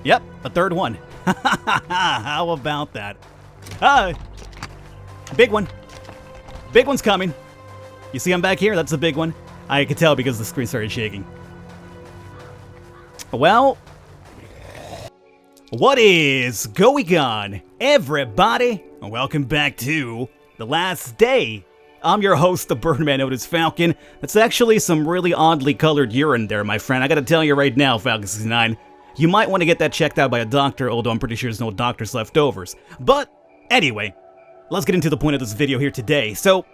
Yep, a third one. How about that? Big one. Big one's coming. You see I'm back here? That's the big one. I could tell because the screen started shaking. Well, what is going on, everybody? Welcome back to The Last Day. I'm your host, the Birdman known as Falcon. That's actually some really oddly colored urine there, my friend. I gotta tell you right now, Falcon69, you might want to get that checked out by a doctor, although I'm pretty sure there's no doctor's leftovers. But anyway, let's get into the point of this video here today. So,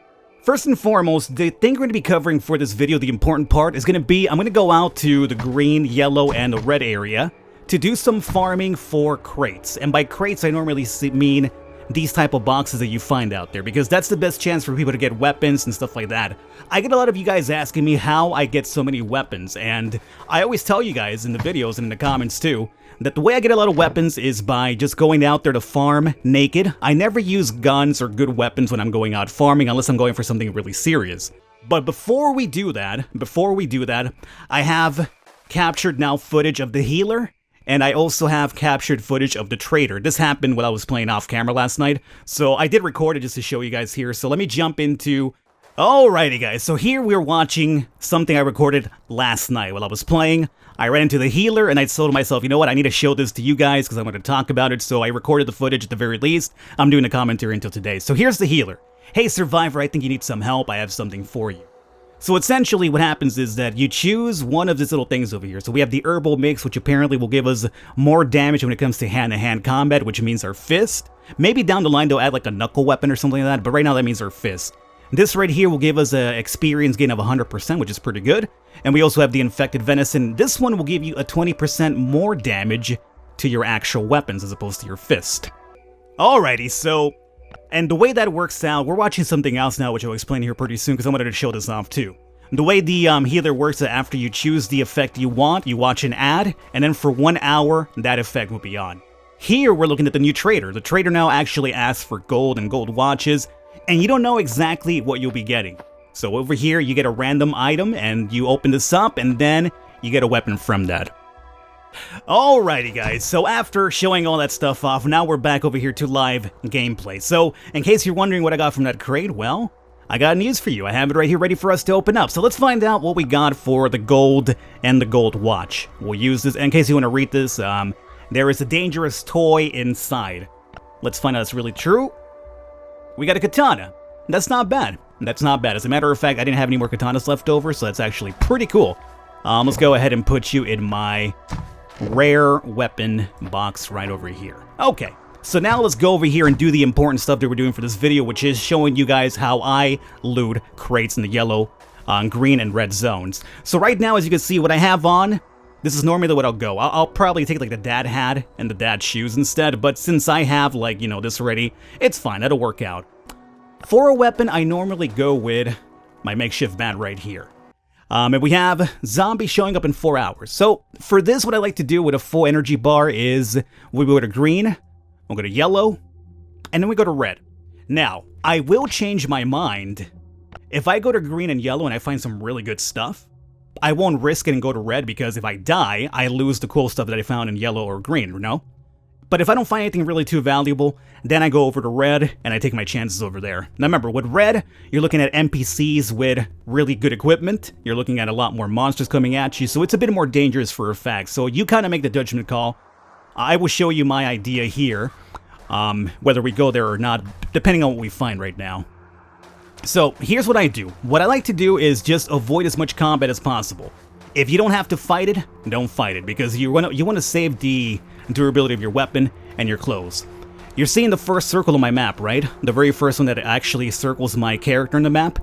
first and foremost, the thing we're going to be covering for this video, the important part, is going to be, I'm going to go out to the green, yellow, and the red area to do some farming for crates. And by crates, I normally mean these type of boxes that you find out there, because that's the best chance for people to get weapons and stuff like that. I get a lot of you guys asking me how I get so many weapons, and I always tell you guys in the videos and in the comments too, that the way I get a lot of weapons is by just going out there to farm naked. I never use guns or good weapons when I'm going out farming unless I'm going for something really serious. But before we do that, I have captured now footage of the healer, and I also have captured footage of the trader. This happened while I was playing off camera last night, so I did record it just to show you guys here. So let me jump into... Alrighty guys, so here we're watching something I recorded last night while I was playing. I ran into the healer and I told myself, you know what, I need to show this to you guys because I'm going to talk about it, so I recorded the footage at the very least. I'm doing a commentary until today. So here's the healer. Hey Survivor, I think you need some help, I have something for you. So essentially what happens is that you choose one of these little things over here. So we have the herbal mix, which apparently will give us more damage when it comes to hand-to-hand combat, which means our fist. Maybe down the line they'll add like a knuckle weapon or something like that, but right now that means our fist. This right here will give us an experience gain of 100%, which is pretty good. And we also have the infected venison. This one will give you a 20% more damage to your actual weapons as opposed to your fist. Alrighty, so... And the way that works out, we're watching something else now, which I'll explain here pretty soon, because I wanted to show this off too. The way the healer works is after you choose the effect you want, you watch an ad, and then for 1 hour, that effect will be on. Here, we're looking at the new trader. The trader now actually asks for gold and gold watches, and you don't know exactly what you'll be getting. So over here, you get a random item, and you open this up, and then you get a weapon from that. Alrighty guys, so after showing all that stuff off, now we're back over here to live gameplay. So, in case you're wondering what I got from that crate, well, I got news for you. I have it right here ready for us to open up. So let's find out what we got for the gold and the gold watch. We'll use this, in case you want to read this, there is a dangerous toy inside. Let's find out if it's really true. We got a katana. That's not bad. That's not bad. As a matter of fact, I didn't have any more katanas left over, so that's actually pretty cool. Let's go ahead and put you in my rare weapon box right over here. Okay, so now let's go over here and do the important stuff that we're doing for this video, which is showing you guys how I loot crates in the yellow, green, and red zones. So right now, as you can see, what I have on, this is normally what I'll go. I'll probably take like the dad hat and the dad shoes instead, but since I have like, you know, this already, it's fine, that'll work out. For a weapon, I normally go with my makeshift bat right here. And we have zombies showing up in 4 hours. So for this, what I like to do with a full energy bar is we go to green, we'll go to yellow, and then we go to red. Now, I will change my mind. If I go to green and yellow and I find some really good stuff, I won't risk it and go to red, because if I die, I lose the cool stuff that I found in yellow or green, you know? But if I don't find anything really too valuable, then I go over to red and I take my chances over there. Now remember, with red, you're looking at NPCs with really good equipment. You're looking at a lot more monsters coming at you, so it's a bit more dangerous for a fact. So you kind of make the judgment call. I will show you my idea here, whether we go there or not, depending on what we find right now. So here's what I do. What I like to do is just avoid as much combat as possible. If you don't have to fight it, don't fight it, because you want to save the durability of your weapon and your clothes. You're seeing the first circle on my map, right? The very first one that actually circles my character in the map.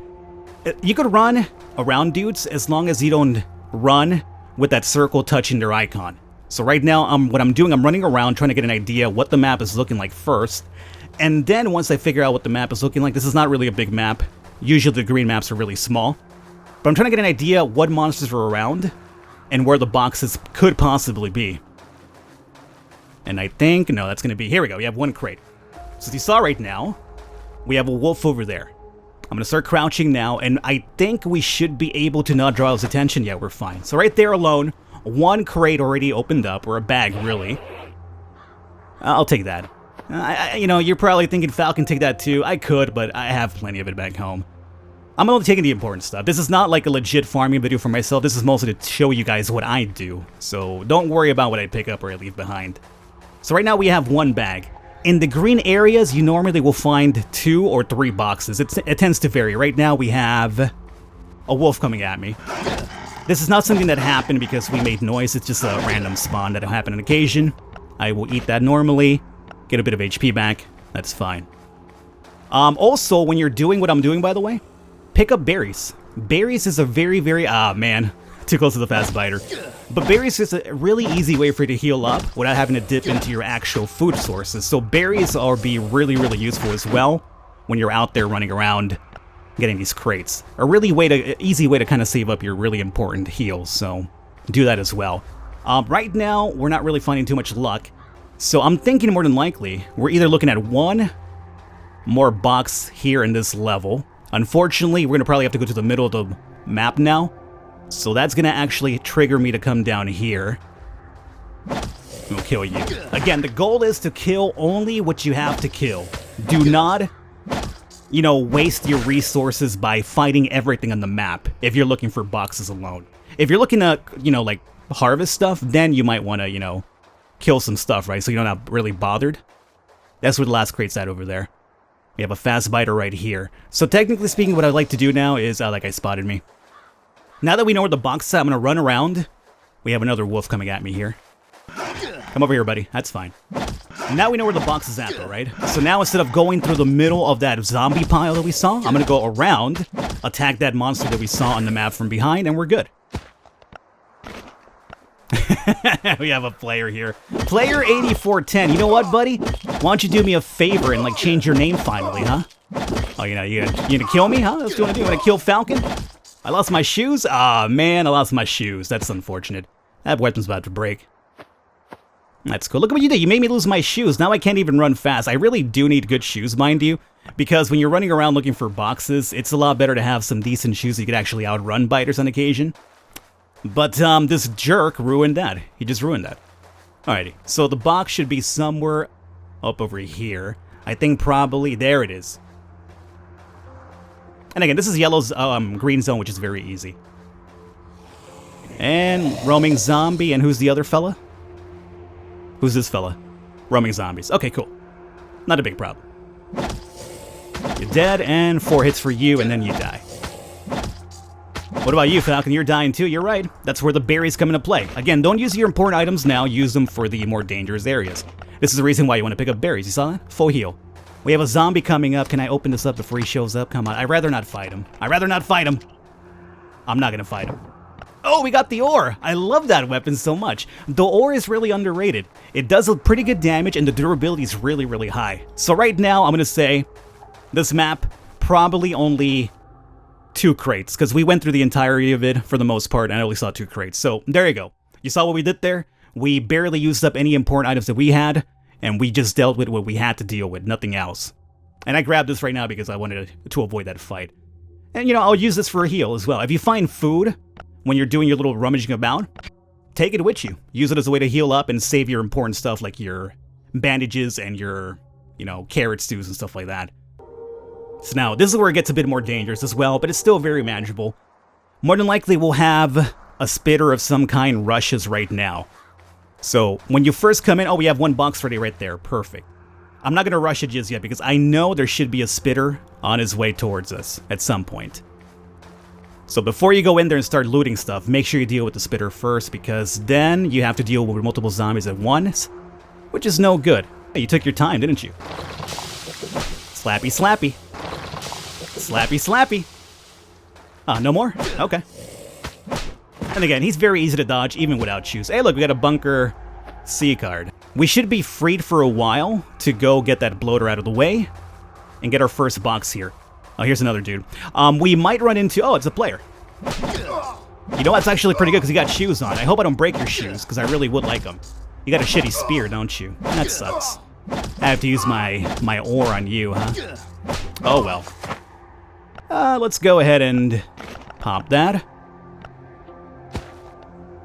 You could run around dudes as long as you don't run with that circle touching their icon. So right now, what I'm doing, I'm running around trying to get an idea what the map is looking like first. And then once I figure out what the map is looking like, this is not really a big map. Usually the green maps are really small. But I'm trying to get an idea what monsters are around and where the boxes could possibly be. And I think, no, that's going to be, here we go, we have one crate. So as you saw right now, we have a wolf over there. I'm going to start crouching now, and I think we should be able to not draw his attention. Yeah, we're fine. So right there alone, one crate already opened up, or a bag, really. I'll take that. You know, you're probably thinking, Falcon, take that too. I could, but I have plenty of it back home. I'm only taking the important stuff. This is not like a legit farming video for myself. This is mostly to show you guys what I do. So don't worry about what I pick up or I leave behind. So right now we have one bag. In the green areas, you normally will find 2 or 3 boxes. It tends to vary. Right now we have a wolf coming at me. This is not something that happened because we made noise. It's just a random spawn that'll happen on occasion. I will eat that normally. Get a bit of HP back. That's fine. Also, when you're doing what I'm doing, by the way, pick up berries. Berries is a very, man, too close to the fast biter. But berries is a really easy way for you to heal up without having to dip into your actual food sources. So berries are be really, really useful as well when you're out there running around getting these crates. A really easy way to kind of save up your really important heals. So do that as well. Right now, we're not really finding too much luck. So I'm thinking more than likely, we're either looking at one more box here in this level. Unfortunately, we're going to probably have to go to the middle of the map now. So that's going to actually trigger me to come down here. We'll kill you. Again, the goal is to kill only what you have to kill. Do not, you know, waste your resources by fighting everything on the map if you're looking for boxes alone. If you're looking to, you know, like harvest stuff, then you might want to, you know, kill some stuff, right? So you're not really bothered. That's where the last crate's at over there. We have a fast biter right here. So technically speaking, what I'd like to do now is, that guy spotted me. Now that we know where the box is at, I'm going to run around. We have another wolf coming at me here. Come over here, buddy. That's fine. Now we know where the box is at, though, right? So now instead of going through the middle of that zombie pile that we saw, I'm going to go around, attack that monster that we saw on the map from behind, and we're good. We have a player here. Player 8410. You know what, buddy? Why don't you do me a favor and, like, change your name finally, huh? Oh, you know, you gonna kill me, huh? That's what you want to do? You want to kill Falcon? I lost my shoes? Ah, man, I lost my shoes. That's unfortunate. That weapon's about to break. That's cool. Look at what you did. You made me lose my shoes. Now I can't even run fast. I really do need good shoes, mind you, because when you're running around looking for boxes, it's a lot better to have some decent shoes so you could actually outrun biters on occasion. But this jerk ruined that. He just ruined that. Alrighty, so the box should be somewhere up over here. I think probably, there it is. And again, this is yellow's green zone, which is very easy. And roaming zombie, and who's the other fella? Who's this fella? Roaming zombies. Okay, cool. Not a big problem. You're dead, and 4 hits for you, and then you die. What about you, Falcon? You're dying too. You're right. That's where the berries come into play. Again, don't use your important items now. Use them for the more dangerous areas. This is the reason why you want to pick up berries. You saw that? Full heal. We have a zombie coming up. Can I open this up before he shows up? Come on. I'd rather not fight him. I'd rather not fight him. I'm not going to fight him. Oh, we got the ore. I love that weapon so much. The ore is really underrated. It does a pretty good damage, and the durability is really, really high. So right now, I'm going to say this map probably only 2 crates, because we went through the entirety of it for the most part, and I only saw 2 crates. So there you go. You saw what we did there? We barely used up any important items that we had, and we just dealt with what we had to deal with, nothing else. And I grabbed this right now because I wanted to avoid that fight. And, you know, I'll use this for a heal as well. If you find food when you're doing your little rummaging about, take it with you. Use it as a way to heal up and save your important stuff like your bandages and your, you know, carrot stews and stuff like that. So now, this is where it gets a bit more dangerous as well, but it's still very manageable. More than likely, we'll have a spitter of some kind rushes right now. So, when you first come in, oh, we have 1 box ready right there. Perfect. I'm not going to rush it just yet because I know there should be a spitter on his way towards us at some point. So before you go in there and start looting stuff, make sure you deal with the spitter first, because then you have to deal with multiple zombies at once, which is no good. Hey, you took your time, didn't you? Slappy, slappy. Slappy, slappy. Ah, no more? Okay. And again, he's very easy to dodge, even without shoes. Hey, look, we got a Bunker C card. We should be freed for a while to go get that bloater out of the way and get our first box here. Oh, here's another dude. We might run into... Oh, it's a player. You know, that's actually pretty good because he got shoes on. I hope I don't break your shoes because I really would like them. You got a shitty spear, don't you? That sucks. I have to use my ore on you, huh? Oh, well. Let's go ahead and pop that.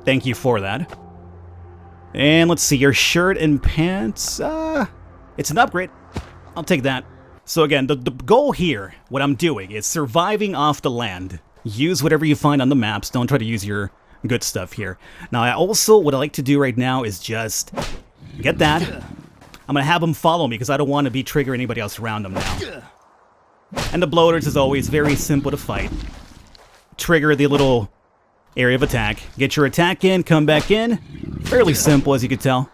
Thank you for that. And let's see, your shirt and pants. It's an upgrade. I'll take that. So again, the goal here, what I'm doing, is surviving off the land. Use whatever you find on the maps. Don't try to use your good stuff here. Now, what I like to do right now is just get that. I'm going to have them follow me because I don't want to be triggering anybody else around them now. And the bloaters is always very simple to fight. Trigger the little area of attack. Get your attack in, come back in. Fairly simple, as you can tell.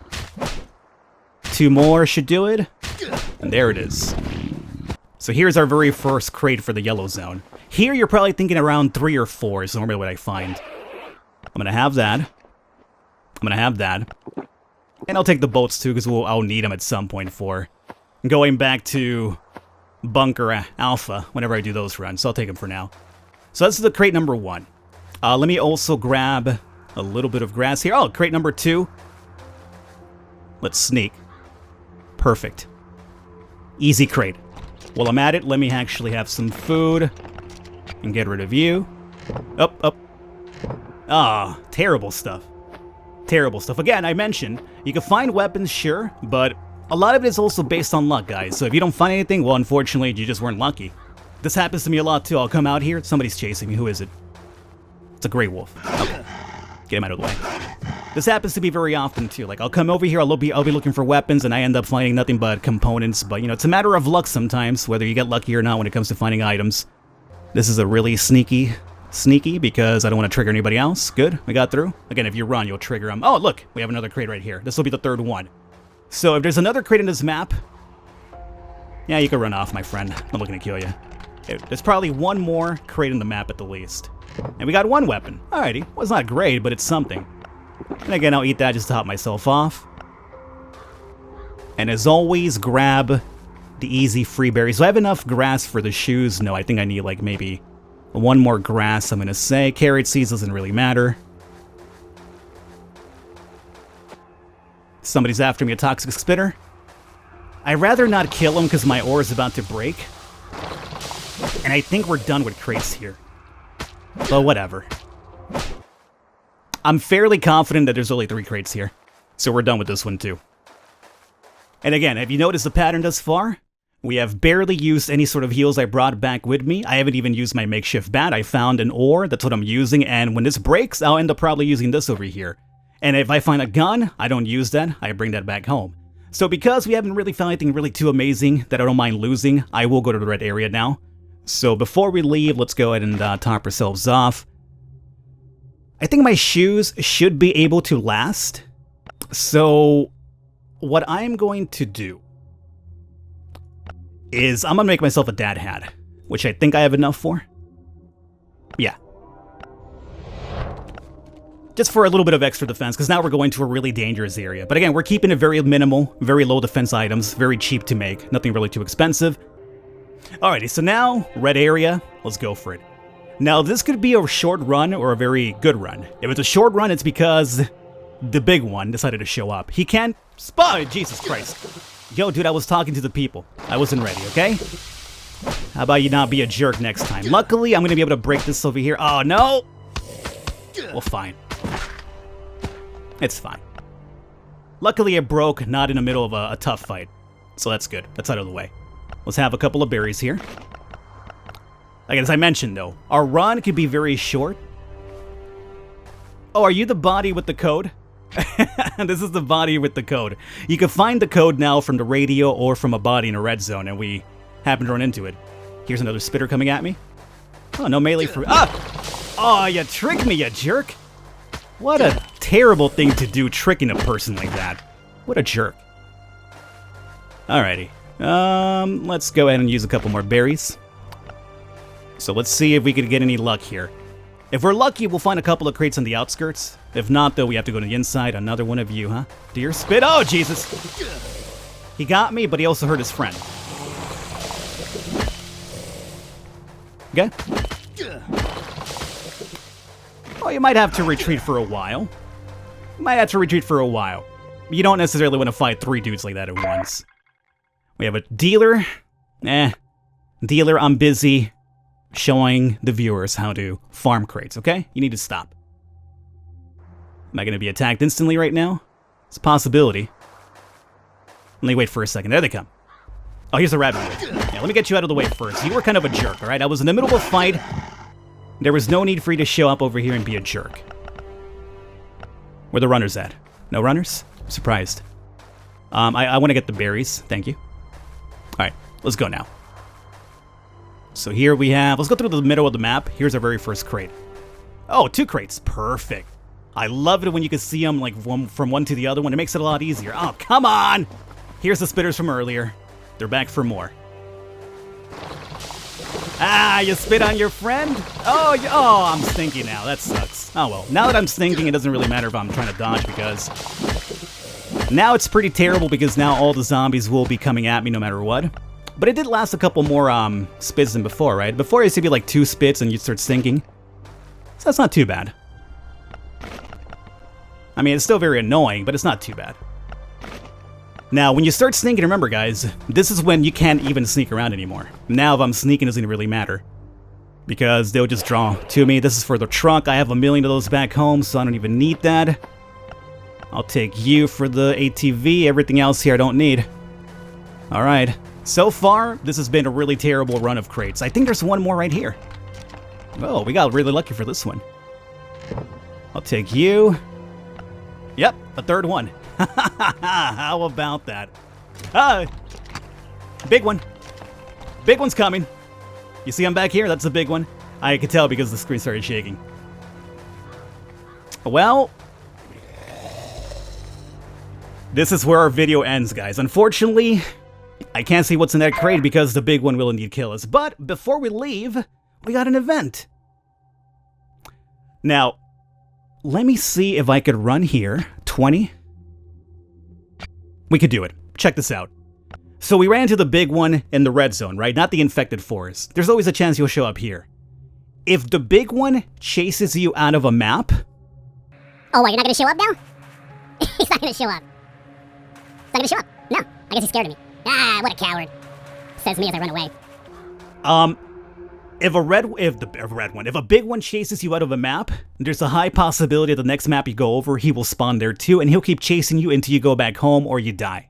2 more should do it. And there it is. So here's our very first crate for the yellow zone. Here you're probably thinking around 3 or 4 is normally what I find. I'm going to have that. I'm going to have that. And I'll take the boats too, because I'll need them at some point for going back to Bunker Alpha whenever I do those runs. So I'll take them for now. So that's the crate number 1. Let me also grab a little bit of grass here. Oh, crate number 2. Let's sneak. Perfect. Easy crate. While I'm at it, let me actually have some food and get rid of you. Up. Ah, terrible stuff. Terrible stuff. Again, I mentioned, you can find weapons, sure, but a lot of it is also based on luck, guys. So if you don't find anything, well, unfortunately, you just weren't lucky. This happens to me a lot, too. I'll come out here, somebody's chasing me. Who is it? It's a gray wolf. Okay. Get him out of the way. This happens to be very often, too. Like, I'll come over here, I'll be looking for weapons, and I end up finding nothing but components. But, you know, it's a matter of luck sometimes, whether you get lucky or not when it comes to finding items. This is a really sneaky, because I don't want to trigger anybody else. Good, we got through. Again, if you run, you'll trigger them. Oh, look, we have another crate right here. This will be the 3rd one. So if there's another crate in this map, yeah, you can run off, my friend. I'm looking to kill you. There's probably 1 more crate in the map at the least. And we got 1 weapon. Alrighty, well, it's not great, but it's something. And again, I'll eat that just to top myself off. And as always, grab the easy free berries. Do I have enough grass for the shoes? No, I think I need like maybe 1 more grass, I'm going to say. Carrot seeds doesn't really matter. Somebody's after me, a toxic spitter. I'd rather not kill him because my ore is about to break. And I think we're done with crates here. But whatever. I'm fairly confident that there's only 3 crates here. So we're done with this one too. And again, have you noticed the pattern thus far? We have barely used any sort of heals I brought back with me. I haven't even used my makeshift bat. I found an ore, that's what I'm using, and when this breaks, I'll end up probably using this over here. And if I find a gun, I don't use that, I bring that back home. So because we haven't really found anything really too amazing that I don't mind losing, I will go to the red area now. So before we leave, let's go ahead and top ourselves off. I think my shoes should be able to last. So what I'm going to do is I'm going to make myself a dad hat, which I think I have enough for. Yeah. Just for a little bit of extra defense, because now we're going to a really dangerous area. But again, we're keeping it very minimal, very low defense items, very cheap to make, nothing really too expensive. Alrighty, so now, red area, let's go for it. Now, this could be a short run or a very good run. If it's a short run, it's because the big one decided to show up. He can't spy, Jesus Christ. Yo, dude, I was talking to the people. I wasn't ready, okay? How about you not be a jerk next time? Luckily, I'm going to be able to break this over here. Oh, no! Well, fine. It's fine. Luckily, it broke, not in the middle of a tough fight. So that's good. That's out of the way. Let's have a couple of berries here. Like, as I mentioned, though, our run could be very short. Oh, are you the body with the code? This is the body with the code. You can find the code now from the radio or from a body in a red zone, and we happen to run into it. Here's another spitter coming at me. Oh, no melee for... Ah! Oh, you tricked me, you jerk! What a terrible thing to do, tricking a person like that. What a jerk. Alrighty. Let's go ahead and use a couple more berries. So let's see if we can get any luck here. If we're lucky, we'll find a couple of crates on the outskirts. If not, though, we have to go to the inside. Another one of you, huh? Deer spit. Oh, Jesus! He got me, but he also hurt his friend. Okay. Oh, you might have to retreat for a while. You don't necessarily want to fight 3 dudes like that at once. We have a dealer. Dealer, I'm busy showing the viewers how to farm crates, okay? You need to stop. Am I going to be attacked instantly right now? It's a possibility. Let me wait for a second. There they come. Oh, here's a rabbit. Yeah, let me get you out of the way first. You were kind of a jerk, alright? I was in the middle of a fight. There was no need for you to show up over here and be a jerk. Where the runners at? No runners? I'm surprised. I want to get the berries. Thank you. Alright, let's go now. So here we have... Let's go through the middle of the map. Here's our very first crate. Oh, 2 crates. Perfect. I love it when you can see them like from one to the other one. It makes it a lot easier. Oh, come on! Here's the spitters from earlier. They're back for more. Ah, you spit on your friend? Oh, I'm stinky now. That sucks. Oh well. Now that I'm stinking, it doesn't really matter if I'm trying to dodge because... Now it's pretty terrible because now all the zombies will be coming at me no matter what. But it did last a couple more spits than before, right? Before it used to be like 2 spits and you'd start stinking. So that's not too bad. I mean, it's still very annoying, but it's not too bad. Now, when you start sneaking, remember guys, this is when you can't even sneak around anymore. Now if I'm sneaking, it doesn't really matter. Because they'll just draw to me. This is for the truck. I have 1,000,000 of those back home, so I don't even need that. I'll take you for the ATV. Everything else here I don't need. Alright. So far, this has been a really terrible run of crates. I think there's one more right here. Oh, we got really lucky for this one. I'll take you. Yep, a 3rd one. How about that? Big one. Big one's coming. You see I'm back here? That's the big one. I could tell because the screen started shaking. Well, this is where our video ends, guys. Unfortunately, I can't see what's in that crate because the big one will indeed kill us. But before we leave, we got an event. Now, let me see if I could run here. 20. We could do it. Check this out. So we ran into the big one in the red zone, right? Not the infected forest. There's always a chance you'll show up here. If the big one chases you out of a map... Oh, what, you're not going to show up now? He's not going to show up. He's not going to show up. No, I guess he's scared of me. Ah, what a coward. Says me as I run away. If a big one chases you out of a map, there's a high possibility the next map you go over, he will spawn there too, and he'll keep chasing you until you go back home or you die.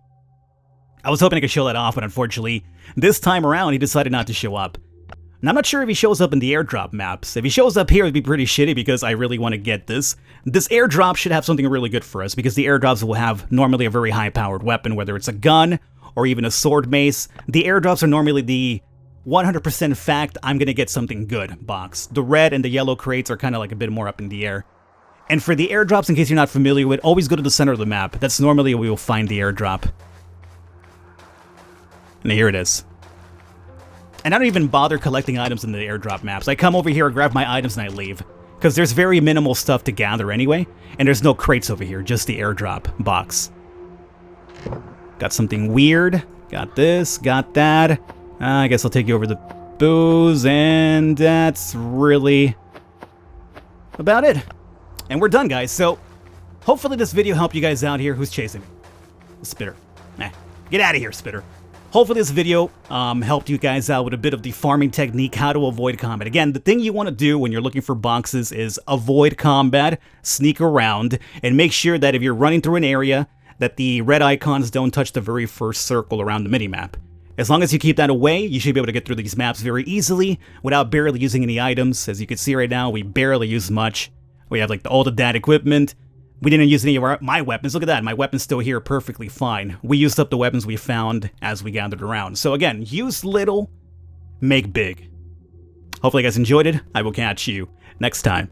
I was hoping I could show that off, but unfortunately, this time around, he decided not to show up. And I'm not sure if he shows up in the airdrop maps. If he shows up here, it'd be pretty shitty because I really want to get this. This airdrop should have something really good for us because the airdrops will have normally a very high-powered weapon, whether it's a gun or even a sword mace. The airdrops are normally the 100% fact I'm going to get something good box. The red and the yellow crates are kind of like a bit more up in the air. And for the airdrops, in case you're not familiar with, always go to the center of the map. That's normally where we will find the airdrop. And here it is. And I don't even bother collecting items in the airdrop maps. I come over here, grab my items, and I leave. Because there's very minimal stuff to gather anyway. And there's no crates over here, just the airdrop box. Got something weird. Got this, got that. I guess I'll take you over the booze, and that's really about it. And we're done, guys. So, hopefully this video helped you guys out here. Who's chasing me? The spitter. Get out of here, spitter. Hopefully this video helped you guys out with a bit of the farming technique, how to avoid combat. Again, the thing you want to do when you're looking for boxes is avoid combat, sneak around, and make sure that if you're running through an area, that the red icons don't touch the very first circle around the minimap. As long as you keep that away, you should be able to get through these maps very easily without barely using any items. As you can see right now, we barely use much. We have like all the dad equipment. We didn't use any of my weapons. Look at that, my weapon's still here perfectly fine. We used up the weapons we found as we gathered around. So again, use little, make big. Hopefully you guys enjoyed it. I will catch you next time.